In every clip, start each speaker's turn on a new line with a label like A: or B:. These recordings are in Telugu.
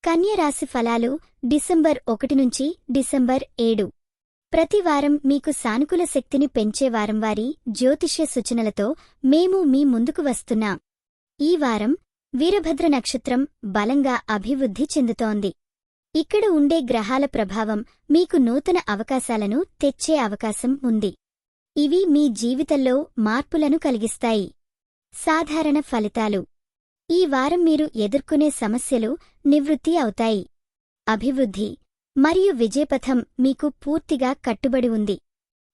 A: కన్య రాశి ఫలాలు డిసెంబర్ 1 నుంచి డిసెంబర్ 7. ప్రతి వారం మీకు సానుకూల శక్తిని పెంచే వారంవారీ జ్యోతిష్య సూచనలతో మేము మీ ముందుకు వస్తున్నాం. ఈ వారం వీరభద్ర నక్షత్రం బలంగా అభివృద్ధి చెందుతోంది. ఇక్కడ ఉండే గ్రహాల ప్రభావం మీకు నూతన అవకాశాలను తెచ్చే అవకాశం ఉంది. ఇవి మీ జీవితంలో మార్పులను కలిగిస్తాయి. సాధారణ ఫలితాలు: ఈ వారం మీరు ఎదుర్కొనే సమస్యలు నివృత్తి అవుతాయి. అభివృద్ధి మరియు విజయపథం మీకు పూర్తిగా కట్టుబడి ఉంది.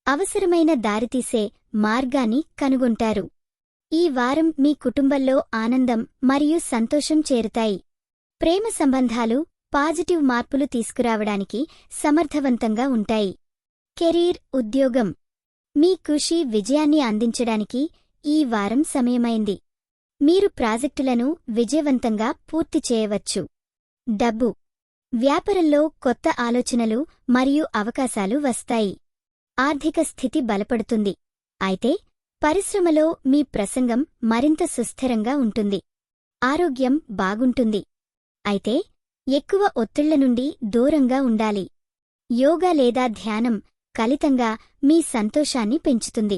A: అవసరమైన దారితీసే మార్గాన్ని కనుగొంటారు. ఈ వారం మీ కుటుంబంలో ఆనందం మరియు సంతోషం చేరుతాయి. ప్రేమ సంబంధాలు పాజిటివ్ మార్పులు తీసుకురావడానికి సమర్థవంతంగా ఉంటాయి. కెరీర్, ఉద్యోగం. మీ కృషి విజయాన్ని అందించడానికి ఈ వారం సమయమైంది. మీరు ప్రాజెక్టులను విజయవంతంగా పూర్తి చేయవచ్చు. డబ్బు. వ్యాపారంలో కొత్త ఆలోచనలు మరియు అవకాశాలు వస్తాయి. ఆర్థిక స్థితి బలపడుతుంది. అయితే పరిశ్రమలో మీ ప్రసంగం మరింత సుస్థిరంగా ఉంటుంది. ఆరోగ్యం బాగుంటుంది. అయితే ఎక్కువ ఒత్తిళ్ల నుండి దూరంగా ఉండాలి. యోగా లేదా ధ్యానం ఫలితంగా మీ సంతోషాన్ని పెంచుతుంది.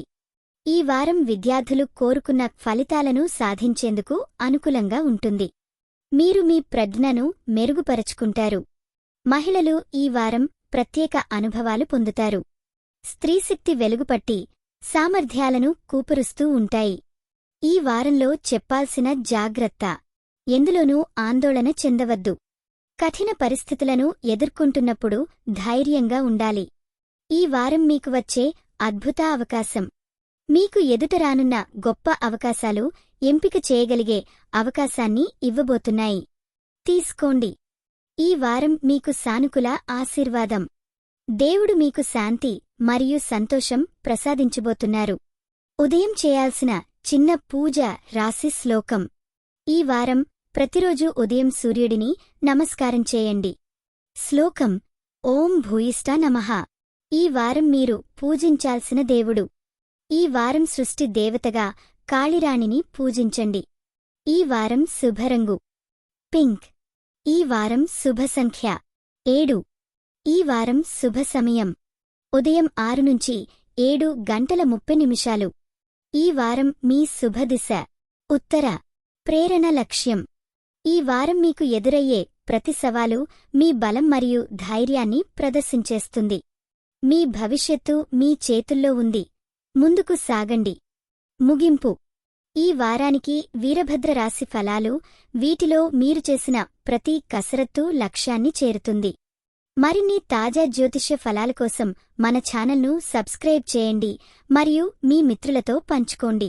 A: ఈ వారం విద్యార్థులు కోరుకున్న ఫలితాలను సాధించేందుకు అనుకూలంగా ఉంటుంది. మీరు మీ ప్రజ్ఞను మెరుగుపరచుకుంటారు. మహిళలు ఈ వారం ప్రత్యేక అనుభవాలు పొందుతారు. స్త్రీశక్తి వెలుగుపట్టి సామర్థ్యాలను కూపరుస్తూ ఉంటాయి. ఈ వారంలో చెప్పాల్సిన జాగ్రత్త: ఎందులోనూ ఆందోళన చెందవద్దు. కఠిన పరిస్థితులను ఎదుర్కొంటున్నప్పుడు ధైర్యంగా ఉండాలి. ఈ వారం మీకు వచ్చే అద్భుత అవకాశం. మీకు ఎదుట రానున్న గొప్ప అవకాశాలు ఎంపిక చేయగలిగే అవకాశాన్ని ఇవ్వబోతున్నాయి. తీసుకోండి. ఈ వారం మీకు సానుకూల ఆశీర్వాదం. దేవుడు మీకు శాంతి మరియు సంతోషం ప్రసాదించబోతున్నారు. ఉదయం చేయాల్సిన చిన్న పూజ రాశి శ్లోకం. ఈ వారం ప్రతిరోజు ఉదయం సూర్యుడిని నమస్కారం చేయండి. శ్లోకం: ఓం భూయిష్ఠా నమః. ఈ వారం మీరు పూజించాల్సిన దేవుడు. ఈ వారం సృష్టి దేవతగా కాళిరాణిని పూజించండి. ఈ వారం శుభరంగు పింక్. ఈ వారం శుభ సంఖ్య 7. ఈ వారం శుభ సమయం ఉదయం 6 నుంచి 7:30. ఈ వారం మీ శుభదిశ ఉత్తర. ప్రేరణ లక్ష్యం. ఈ వారం మీకు ఎదురయ్యే ప్రతి సవాలు మీ బలం మరియు ధైర్యాన్ని ప్రదర్శించేస్తుంది. మీ భవిష్యత్తు మీ చేతుల్లో ఉంది. ముందుకు సాగండి. ముగింపు. ఈ వారానికి వీరభద్ర రాశి ఫలాలు. వీటిలో మీరు చేసిన ప్రతి కసరత్తు లక్ష్యాన్ని చేరుతుంది. మరిన్ని తాజా జ్యోతిష్య ఫలాల కోసం మన ఛానల్ను సబ్స్క్రైబ్ చేయండి మరియు మీ మిత్రులతో పంచుకోండి.